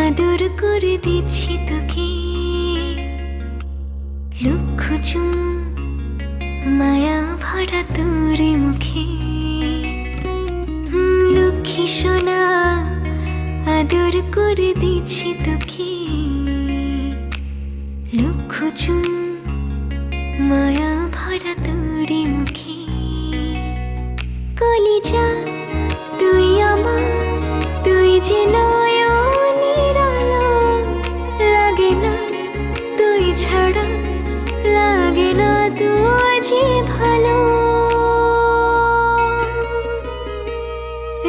আদর করে দিচ্ছি তোকে লক্ষ চুম মায়া ভরা তোর মুখে। লক্ষ্মী সোনা আদর করে দিচ্ছি তোকে লক্ষ চুম মায়া ভরা তোর মুখে। কলিজা তুই আমার, তুই যে নয়নের আলো, লাগে না তুই ছাড়া, লাগে না তুই যে ভালো।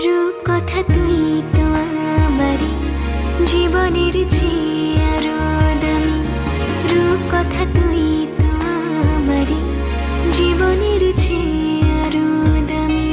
রূপ কথা তুই তো আমারই জীবনের চেয়ে আরো দামি। রূপ কথা তুই তো আমারই জীবনের চেয়ে আরো দামি।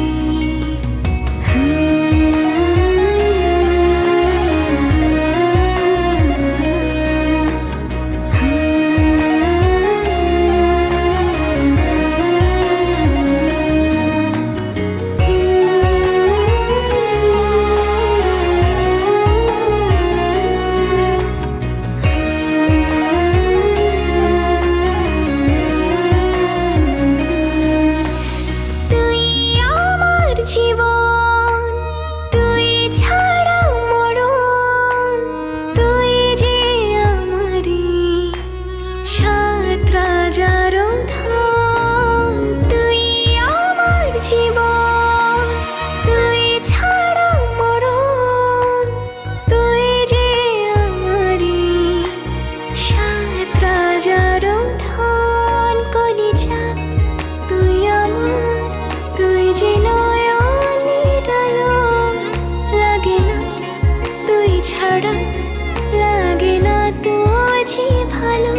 লাগে না তুই যে ভালো।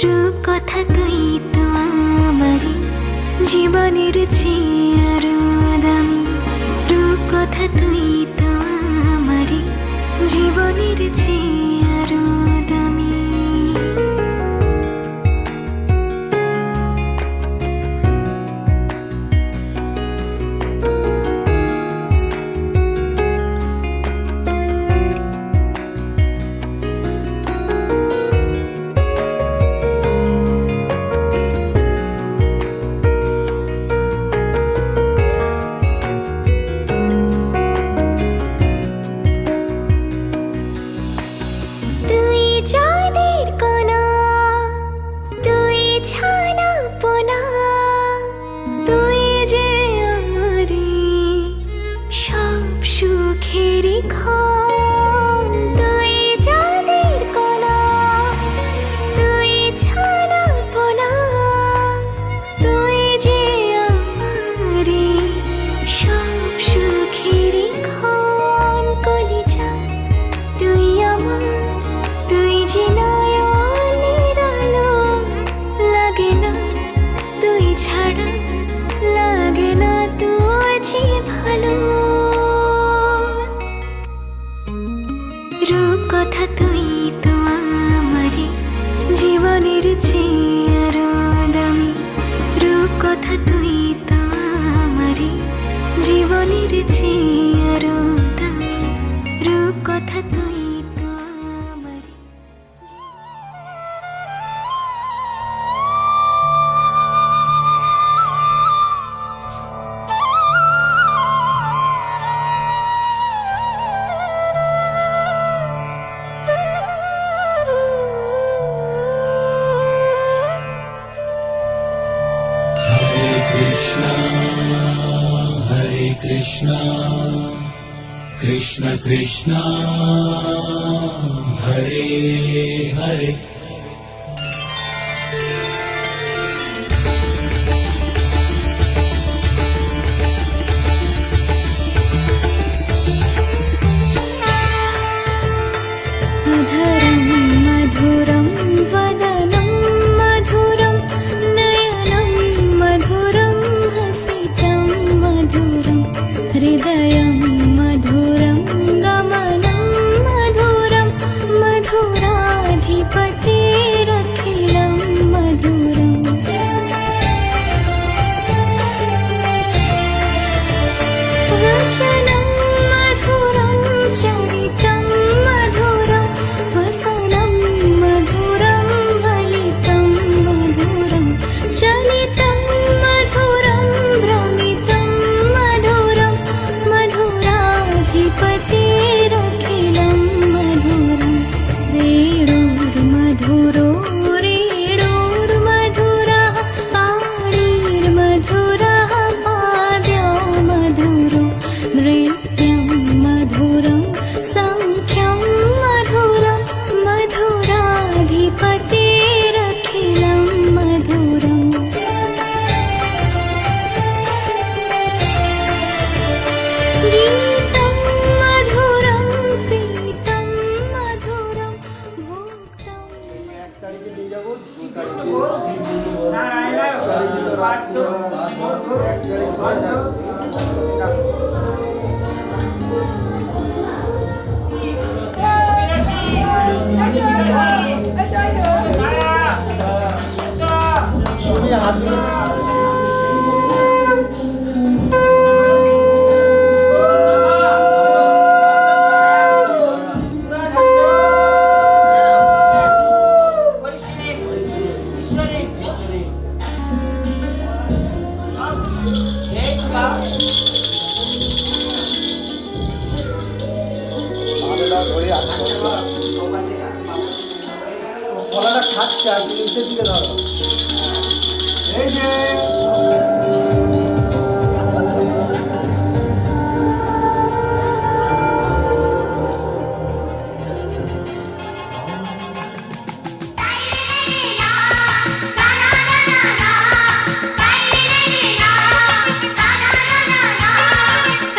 রূপ কথা তুই তো আমারই জীবনের চেয়ে আরো দামি। রূপ কথা তুই তো আমারই জীবনের চেয়ে আরো দামি। রূপ কথা তুই তো আমারই জীবনের চেয়ে আরো দামি। রূপ কথা তুই তো আমারই জীবনের চেয়ে আরো দামি। রূপ কথা তুই তো আমারই। Krishna, Krishna Krishna, Hare Hare. हृदयं मधुरं गमनं मधुरं मधुराधिपतिरखिलं मधुरम्। वचनं चरितं मधुरं वसनं मधुरं फलितं मधुरं चलितं मधुरं भ्रमितं मधुरं मधुराधिपतिरखिलं मधुरं वेणुर्मधुरो रेणुर्मधुरः पाणिर्मधुरः पाद्यो मधुरो नृत्यं मधुरं सङ्ख्यं मधुरं मधुराधिपतिरखिलं मधुरम् गीतं मधुरं पीतं मधुरं भोक्तं এক তারিখে নিয়ে যাবো 2 তারিখে এক তারিখে তো রাত্রি এক তারিখ ঘরে থাকবো। তুমি হাত ধরে ধরে কলাটা খাচ্ছে আর নিচের দিকে ধরো এই যে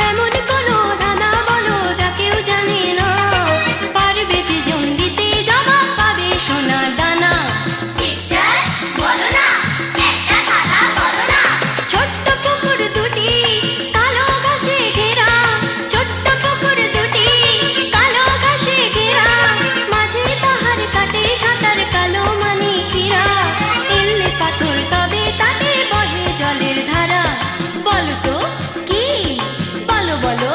এমন কোনো ধাঁধা বলো যা কেউ জানে না, পারবে যে জন দিতে জবাব পাবে সোনার দানা। ছোট্ট পুকুর দুটি কালো ঘাসে ঘেরা, ছোট্ট পুকুর দুটি কালো ঘাসে ঘেরা, মাঝে তাহার কাটে সাঁতার কালো মানিকেরা, এলে পাথর তবে তাতে বহে জলের ধারা। বলো তো কি? বলো বলো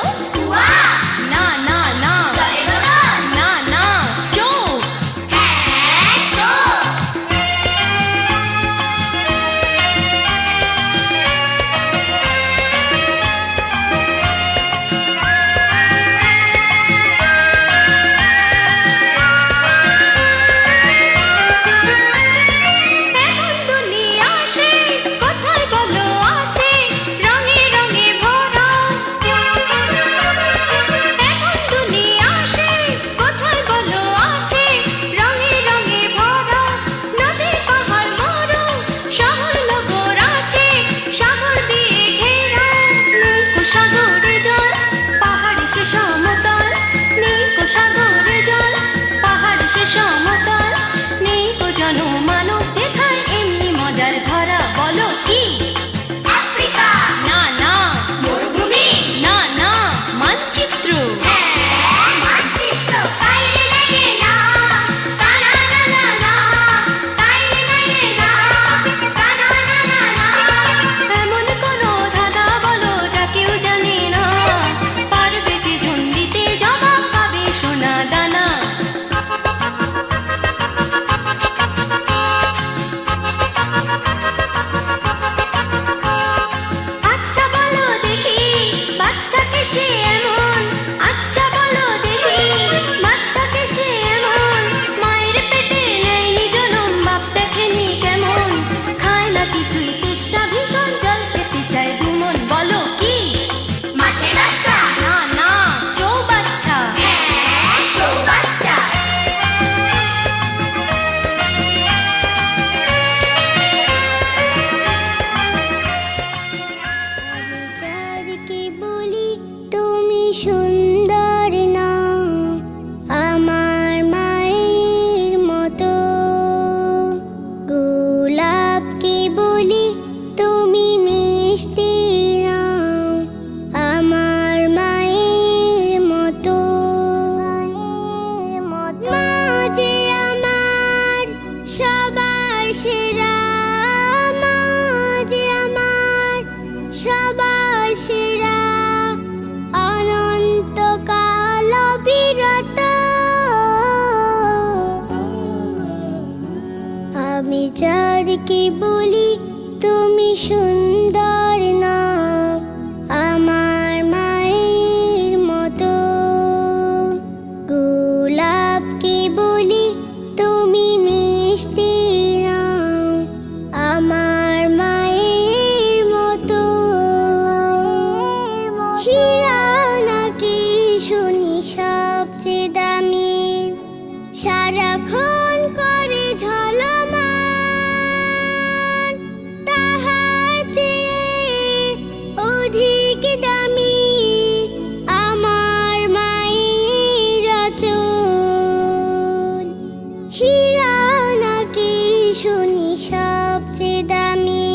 না না না না না চোখ। এখন দুনিয়া সে কোথায় বলো আছে রঙে রঙে ভরা। এখন দুনিয়া সে কোথায় বলো আছে রঙে রঙে ভরা। নদী পাহাড় মরু শহর নগর আছে সাগর দিয়ে ঘেরা। নেই কো সাগরে জল পাহাড়ে সে সমতল, নেই কো সাগরে জল পাহাড়ে সে সমতল, নেই কো জনমানব যেথায় এমনি মজার ধরা। বলো কি? আফ্রিকা না না মরুভূমি না না মানচিত্র। মানচিত্র বাইরে লাগে না তানা না না না বাইরে লাগে না তানা না না না। এমন কোনো ধাঁধা বলো যা কেউ জানে না, পারবে যে জন দিতে জবাব পাবে সোনা দানা। আচ্ছা বলো দেখি বাচ্চাকে সে এমন, আচ্ছা বলো দেখি বাচ্চাকে সে এমন, মায়ের পেটে নেয়নি জনম বাপ দেখেনি কেমন, খায় না কিছুই তেষ্টা ভীষণ জল খেতে চায় দুমন। বলো কি? মাছের বাচ্চা না না চৌবাচ্চা। চৌবাচ্চা চারকে বলি তুমি সুন্দর না আমার মায়ের মতো, গোলাপকে বলি তুমি মিষ্টি না আমার মায়ের মতো। মা যে আমার সবার সেরা, মা যে আমার সবার সেরা, অনন্ত সারাক্ষণ করে ঝলমান, তাহার চেয়ে অধিক দামি আমার মায়ের আঁচল। হীরা নাকি শুনি সবচেয়ে দামি,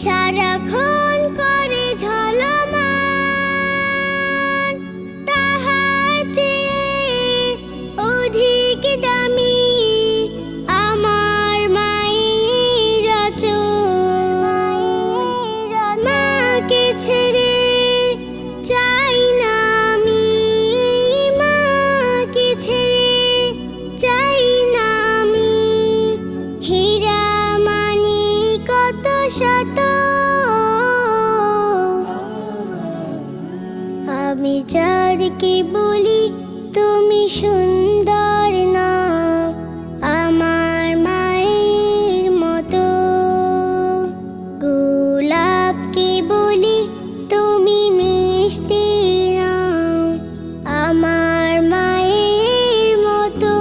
সারাক্ষণ করে ঝলমান, তাহার চেয়ে অধিক দামি আমার মায়ের আঁচল। মাকে ছেড়ে চাই না আমি, মাকে ছেড়ে চাই না আমি, হীরা মানি কত শত। আমি যাদেরকে বলি তুমি সুন্দর না আমার মায়ের মতো, গোলাপকে বলি তুমি মিষ্টি না আমার মায়ের মতো।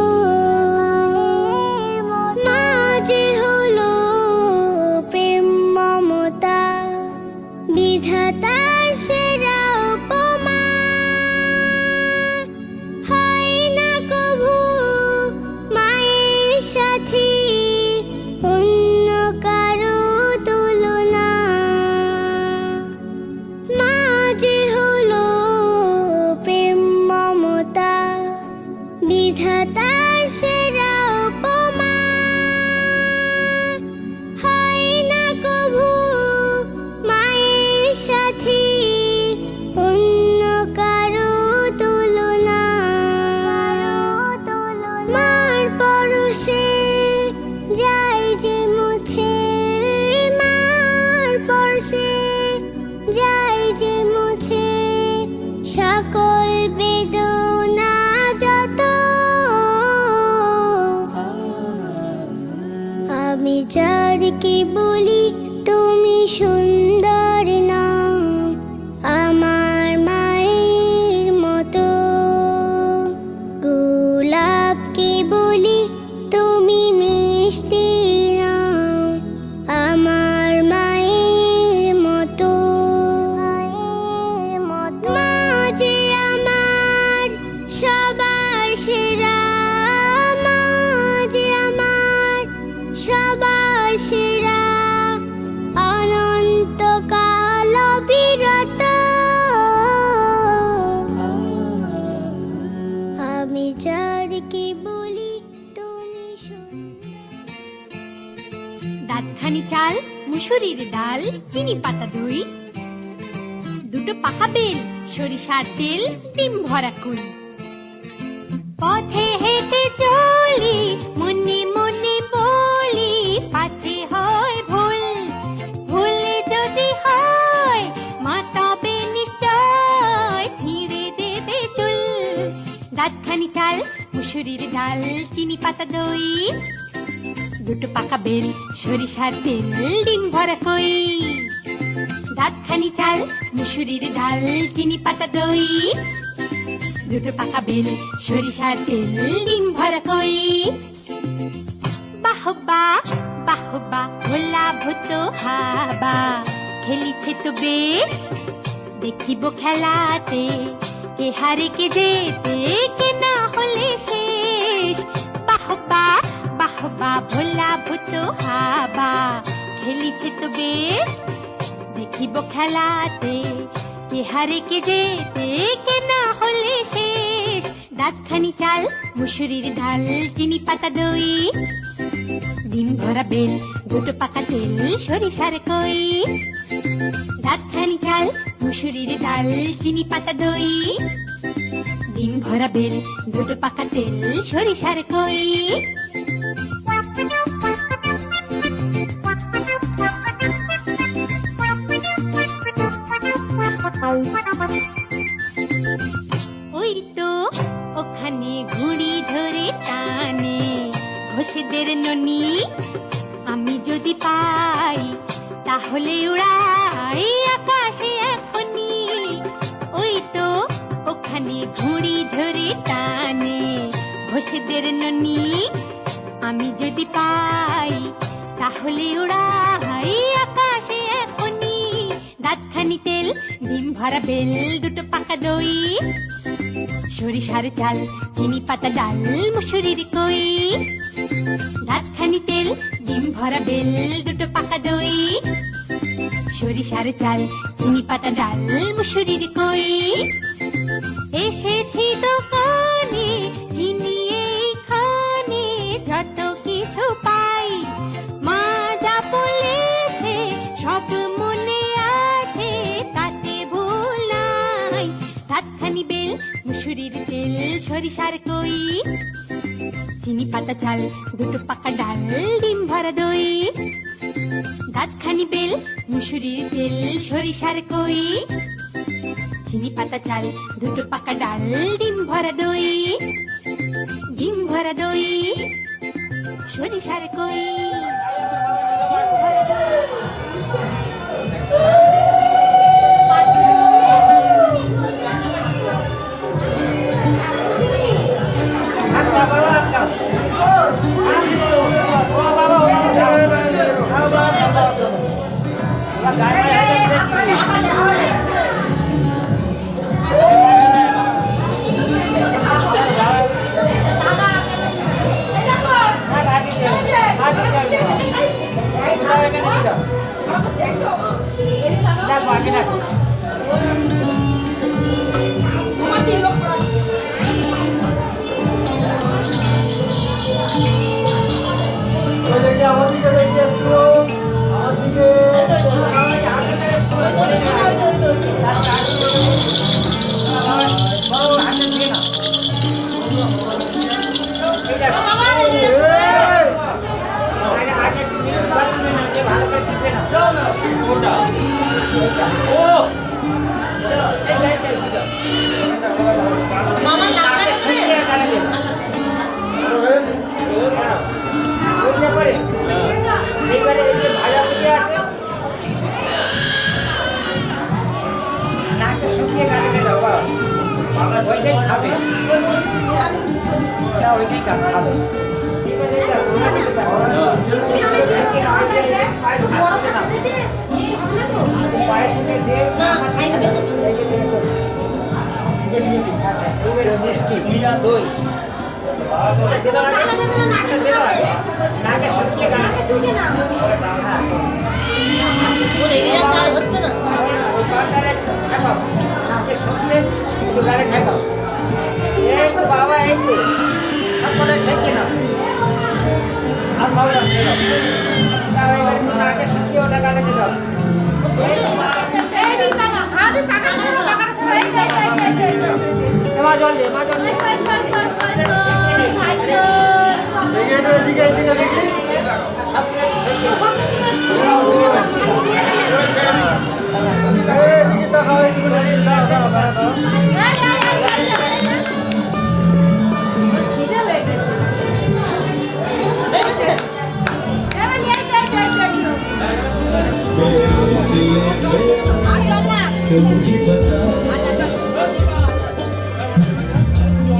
মা যে হলো প্রেম মমতা, বিধাতার সেরা উপমা, হয় না কভু মায়ের সাথে অন্য কারো তুলনা। মা যে হলো প্রেম মমতা, বিধাতার সেরা উপমা, হয় না কভু মায়ের সাথে অন্য কারো তুলনা। মার পরশে যায় যে মুছে, মার পরশে যায় যে মুছে সকল বেদনা যত। আমি যাদেরকে বলি তুমি সুন্দর না আমার মায়ের মতো, গোলাপকে বলি তুমি মিষ্টি না আমার মায়ের মতো। মা যে আমার সবার সেরা, মা যে আমার সবার সেরা, অনন্তকাল অবিরত। আমি যাদেরকে বলি তুমি সুন্দর। দাঁতখানি চাল, মুসুরির ডাল, চিনি পাতা দই, দুটো পাকা বেল, সরিষার তেল, ডিম ভরা কুল। পথে হেঁটে চলি, মনে মনে বলি, পাছে হয় ভুল, ভুলে যদি হয় মা তবে নিশ্চয় ছিঁড়ে দেবে চুল। দাঁতখানি চাল, মুসুরির ডাল, চিনি পাতা দই, দুটো পাকা বেল, সরিষার তেল, ডিম ভরা কই। দাঁতখানি চাল, মুসুরির ডাল, চিনি পাতা দই, দুটো পাকা বেল, সরিষার তেল, ডিম ভরা কই। বাহবা বাহবা ভোলা ভূত হাবা, খেলিছে তো বেশ, দেখিব খেলাতে কে হারে কে যেতে, কে না হলে শেষ। বাহবা বাহবা ভোলা ভূত হাবা, খেলিছে তো বেশ, দেখিব খেলাতে কে হারে কে যেতে, কে না হলে শেষ। দাঁতখানি চাল, মুসুরির ডাল, চিনি পাতা দই, ডিম ভরা বেল, দুটো পাকা তেল, সরিষার কই। দাঁতখানি চাল, মুসুরির ডাল, চিনি পাতা দই, ডিম ভরা বেল, দুটো পাকা তেল, সরিষার কই। ওই তো ওখানে ঘুড়ি ধরে টানে ঘোষেদের ননি, আমি যদি পাই তাহলে উড়াই আকাশে এখনি। ওই তো ওখানে ঘুড়ি ধরে টানে ঘোষেদের ননি আমি যদি পাই তাহলে উড়াই আকাশে এখনি দাঁতখানি তেল ডিম ভরা বেল দুটো পাকা দই সরিষার চাল চিনি পাতা ডাল মুসুরির কই দাঁতখানি তেল ডিম ভরা বেল দুটো পাকা দই সরিষার চাল চিনি পাতা ডাল মুসুরির কই এসেছি দোকানে কিনি এইখানে যত কিছু পাই মা যা বলেছে সব মনে আছে তাতে ভুল নাই দাঁতখানি বেল মুসুরির তেল সরিষার কই চিনি পাতা চাল দুটো পাকা ডাল ডিম ভরা দই দাঁতখানি বেল মুসুরির তেল সরিষার কই চিনি পাতা চাল দুটো পাকা ডাল ডিম ভরা দই ডিম ভরা দই সরিষার কই ডিম ভরা দই। আমার দিকে দেখি একটু আমার দিকে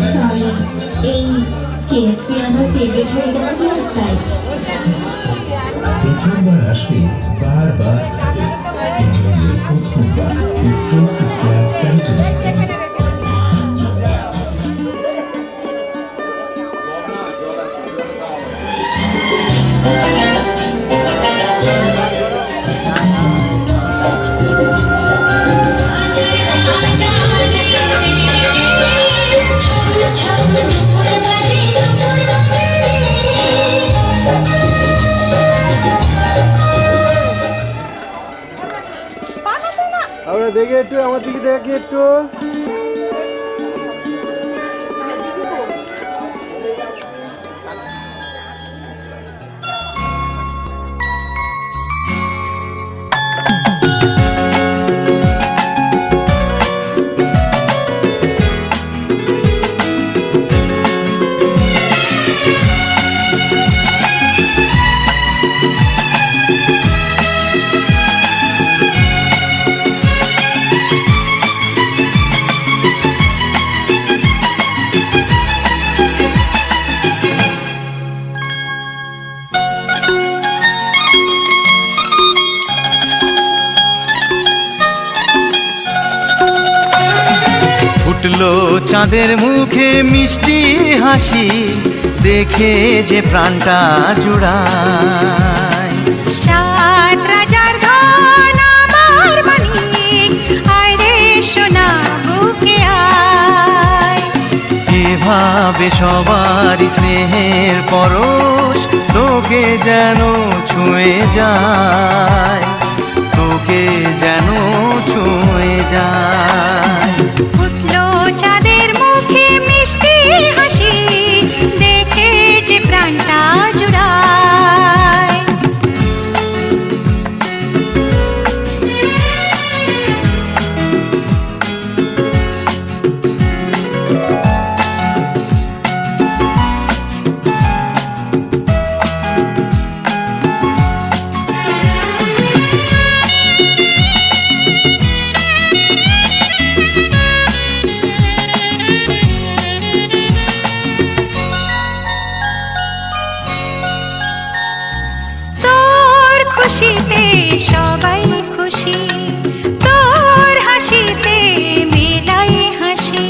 সরি এই কেএফসি আমার ফেভারিট হয়ে গেছে তো তাই প্রথমবার আসলে বারবার এজন্য প্রথমবার সিস্টেম সেন্টার আমরা দেখে একটু আমার দিকে দেখি একটু ফুটলো চাঁদের মুখে মিষ্টি হাসি, দেখে যে প্রাণটা জুড়ায়। সাত রাজার ধন আমার মানিক, আয় রে সোনা বুকে আয়। এভাবে সবার স্নেহের পরশ তোকে যেন ছুঁয়ে যায়, তোকে যেন ছুঁয়ে যায়। ফুটলো চাঁদের মুখে মিষ্টি হাসি, দেখে যে প্রাণটা জুড়ায়। তোর খুশিতে সবাই খুশি, তোর হাসিতে মেলাই হাসি।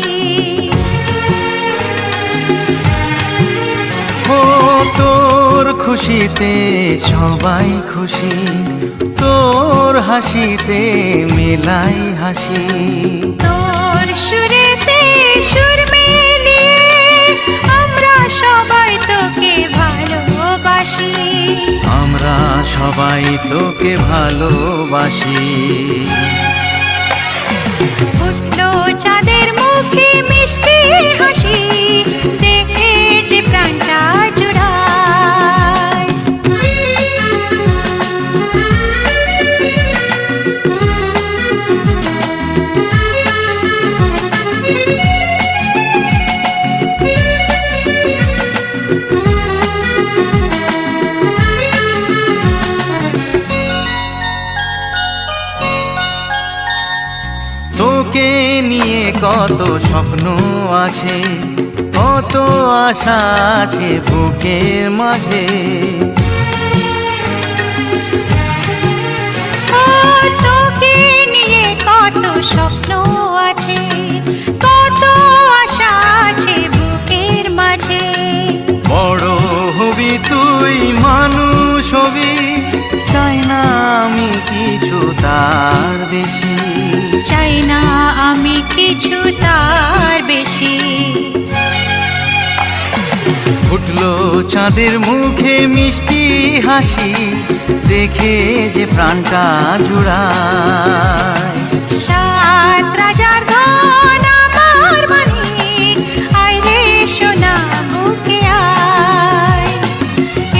ও তোর খুশিতে সবাই খুশি, তোর হাসিতে মেলাই হাসি। তোর সুরেতে সুর মিলিয়ে আমরা সবাই তোকে ভালোবাসি, আমরা সবাই তোকে ভালোবাসি। ফুটলো চাঁদের মুখে মিষ্টি হাসি, দেখে যে প্রাণটা জুড়ায়। তোকে নিয়ে কত স্বপ্ন আছে, কত আশা আছে বুকের মাঝে। ও তোকে নিয়ে কত স্বপ্ন আছে, কত আশা আছে বুকের মাঝে। বড় হবি তুই মানুষ হবি, চাই না আমি কিছু তার বেশি, চাই না আমি কিছু তার বেশি। ফুটলো চাঁদের মুখে মিষ্টি হাসি, দেখে যে প্রাণটা জুড়ায়। সাত রাজার ধন আমার মানিক, আয় রে সোনা বুকে আয়।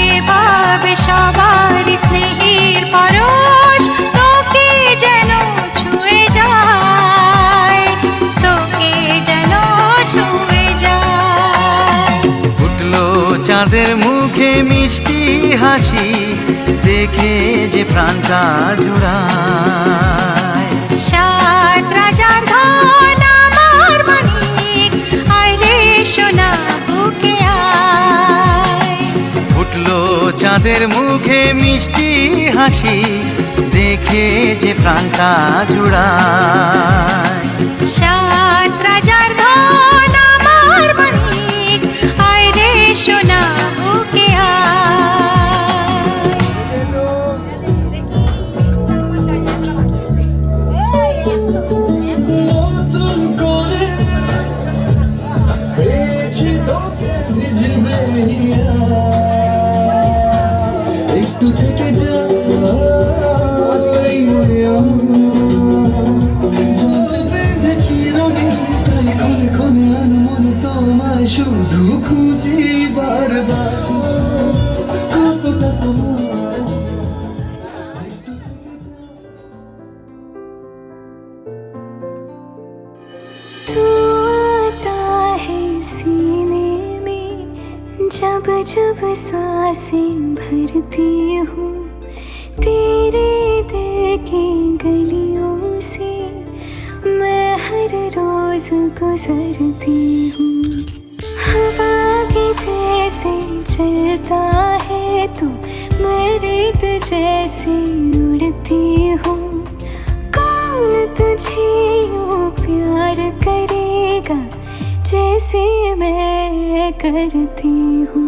এভাবে সবার স্নেহের পরশ তোকে যেন ছুঁয়ে যায়, তোকে যেন ছুঁয়ে যায়। ফুটলো চাঁদের মুখে মিষ্টি হাসি, দেখে যে প্রাণটা জুড়ায়। সাত রাজার ধন আমার মানিক, আয় রে সোনা বুকে আয়। ফুটলো চাঁদের মুখে মিষ্টি হাসি, দেখে যে প্রাণটা জুড়ায়। সাত রাজার ধন আমার মানিক, আয় রে সোনা বুকে নতুন করে পেয়েছি তোকে ভিজবে হিয়া, একটু থেকে যা এই মনে জল বেঁধে চিরদিন, তাই ক্ষণে ক্ষণে আনমন তোমায় শুধু খুঁজি বারবার। কতটা তোমার तू आता है सीने में, जब जब सांसें भरती हूँ, तेरे दिल की गलियों से मैं हर रोज गुजरती हूँ। हवा के जैसे चलता है तू, मैं रेत जैसे उड़ती हूँ। कौन तुझे यूं प्यार करेगा, करेगा जैसे मैं करती हूँ।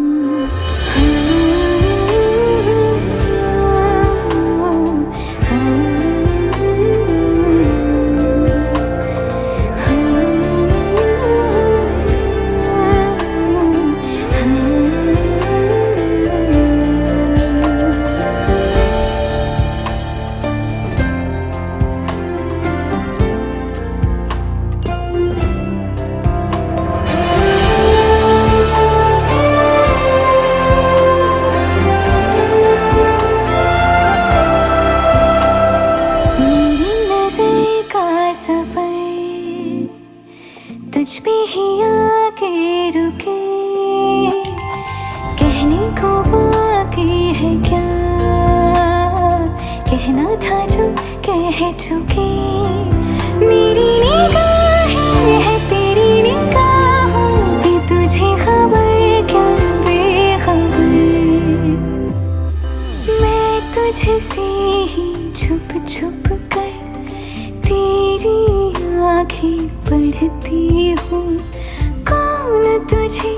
तुझ पे ही आके रुके, कहने को बाकी है क्या, कहना था जो कह चुके। मेरी निगाहें है तेरी निगाहों की, तुझे खबर क्या बेखबर। मैं तुझसे ही छुप छुप कर तेरी आँखें पढ़ती हूँ। कौन तुझे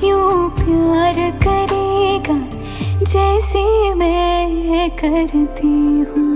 यूं प्यार करेगा जैसे मैं करती हूँ।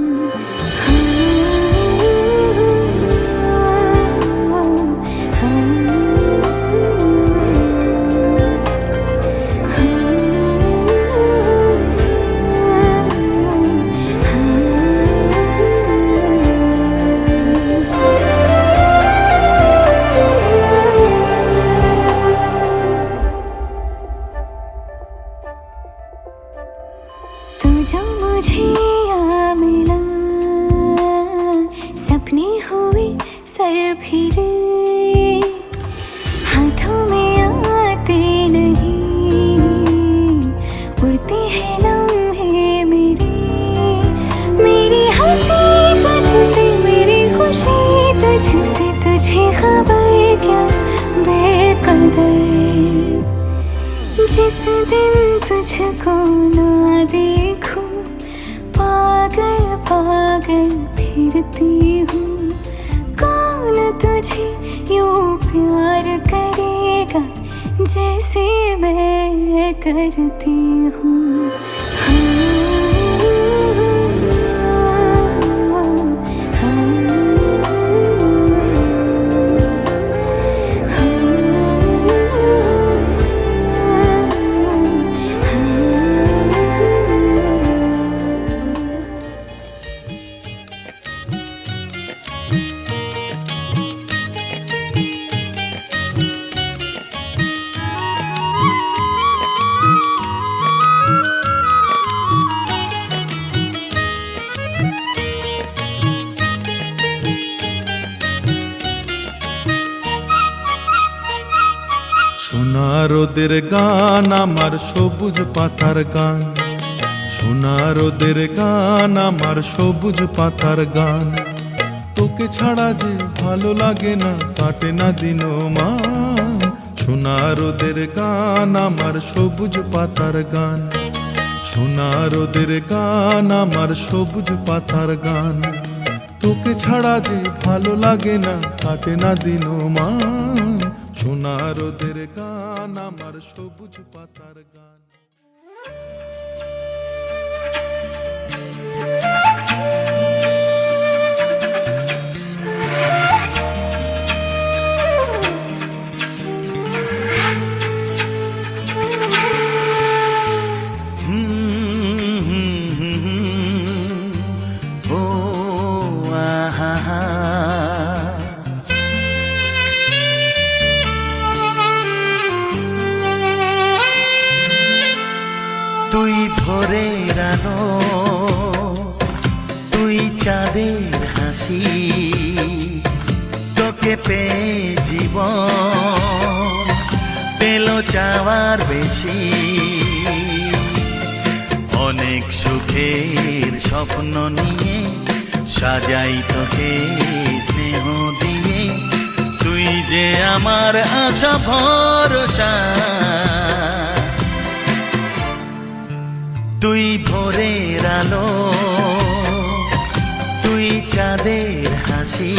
तू जो मुझे आ मिला, सपने हुए सर फिरे, हाथों में आते नहीं, उड़ते हैं लम्हे मेरे। मेरी हंसी तुझसे, मेरी खुशी तुझसे, तुझे खबर क्या बेकदर। जिस दिन तुझको ना देखूं, पागल पागल फिरती हूँ। कौन तुझे यूं प्यार करेगा जैसे मैं करती हूँ। সোনা রোদের গান আমার সবুজ পাতার গান, সোনা রোদের গান আমার সবুজ পাতার গান। তোকে ছাড়া যে ভালো লাগে না, কাটে না দিনও মান। সোনা রোদের গান আমার সবুজ পাতার গান, সোনা রোদের গান আমার সবুজ পাতার গান। তোকে ছাড়া যে ভালো লাগে না, কাটে না দিনও মান। সোনা রোদের গান আমার সবুজ পাতার গান। তুই ভোরের আলো, তুই চাঁদের হাসি, তোকে পেয়ে জীবন পেল চাওয়ার বেশি। অনেক সুখের স্বপ্ন নিয়ে সাজাই তোকে স্নেহ দিয়ে। তুই যে আমার আশা ভরসা, তুই ভোরের আলো, তুই চাঁদের হাসি,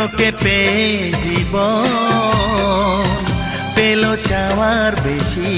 তোকে পেয়ে জীবন পেল চাওয়ার বেশি।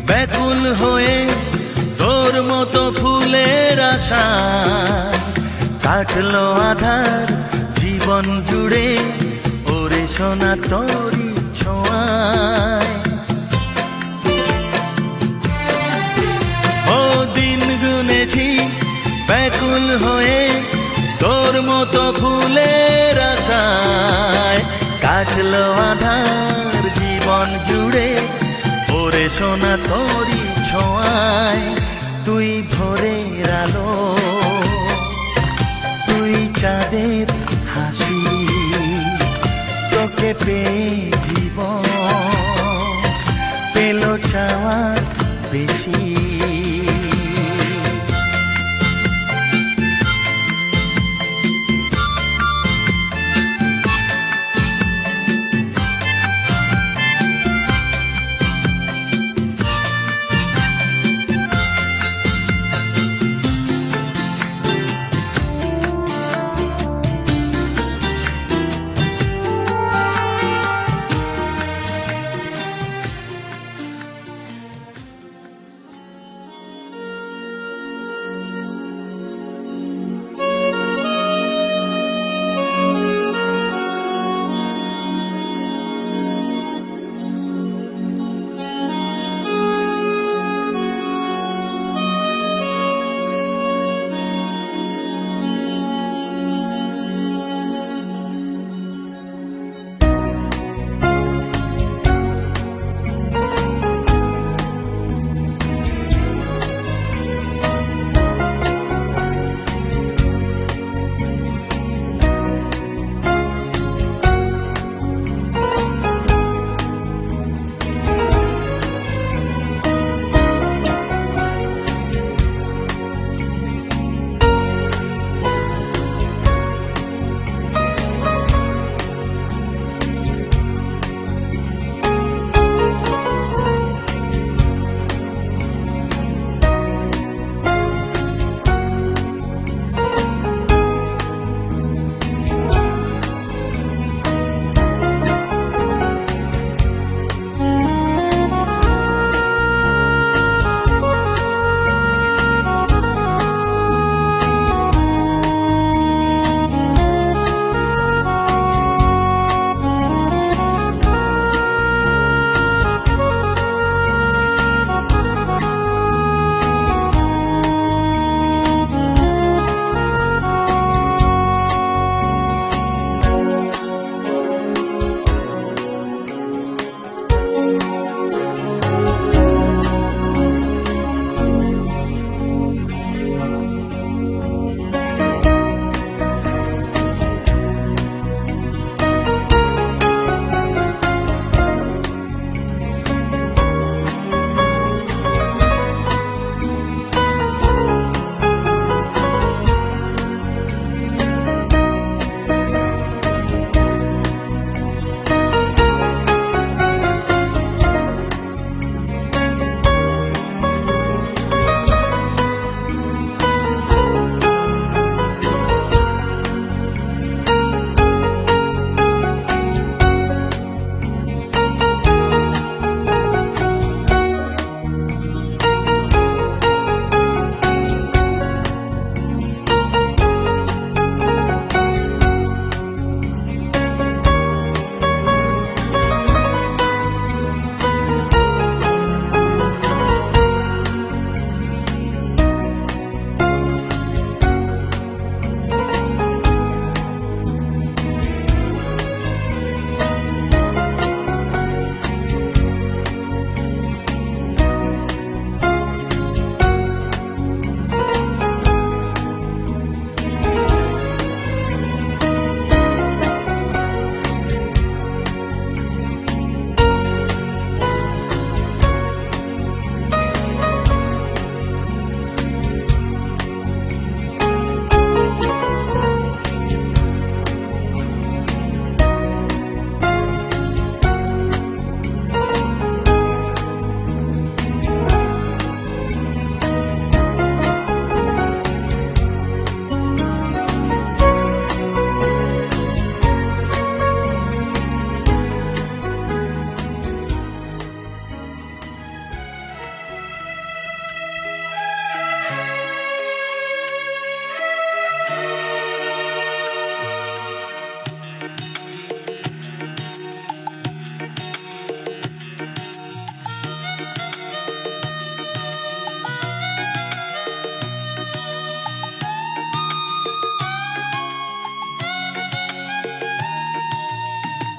ব্যাকুল হয়ে তোর মতো ফুলের আশা কাটলো আধার জীবন জুড়ে ওরে সোনা তোরি ছোঁয়ায়। ও দিন গুনেছি ব্যাকুল হয়ে তোর মতো ফুলের আশায় কাটলো আধার জীবন জুড়ে ওরে সোনা তোরি ছোঁয়ায়। তুই ভোরের আলো, তুই চাঁদের হাসি, তোকে পেয়ে জীবন পেল চাওয়ার বেশি।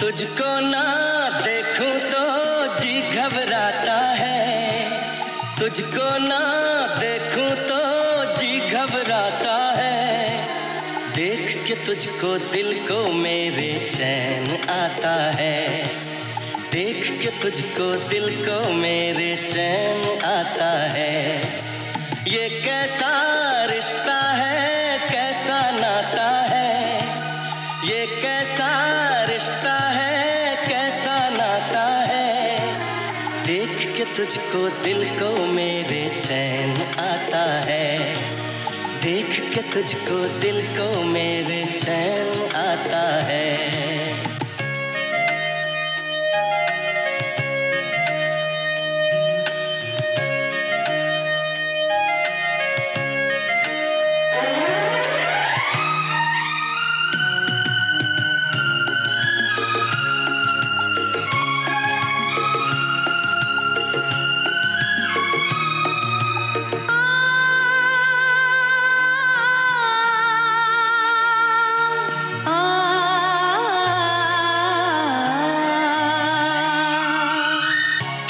तुझको ना देखूं तो जी घबराता है, तुझको ना देखूं तो जी घबराता है। देख के तुझको दिल को मेरे चैन आता है, देख के तुझको दिल को मेरे चैन आता है। ये कैसा रिश्ता है, कैसा नाता है, ये कैसा रिश्ता है, कैसा नाता है। देख के तुझको दिल को मेरे चैन आता है, देख के तुझको दिल को मेरे चैन आता है।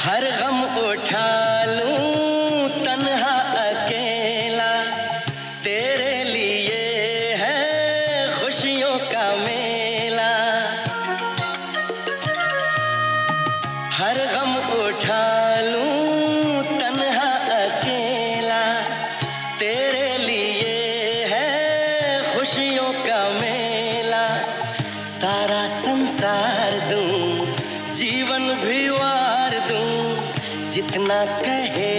हर गम उठा लूं तन्हा अकेला, तेरे लिए है खुशियों का मेला। हर गम उठा लूं तन्हा अकेला, तेरे लिए है खुशियों का मेला। सारा संसार दूं, जीवन भी वार दूं, जितना कहे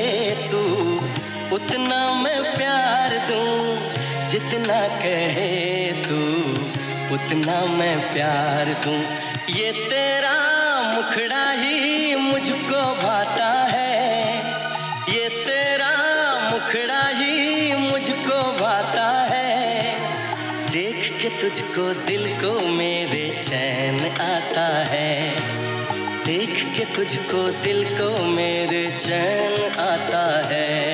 तू उतना मैं प्यार दूं, जितना कहे तू उतना मैं प्यार दूं। ये तेरा मुखड़ा ही मुझको भाता है, ये तेरा मुखड़ा ही मुझको भाता है। देख के तुझको दिल को मेरे चैन आता है, देख के तुझको दिल को मेरे चैन आता है।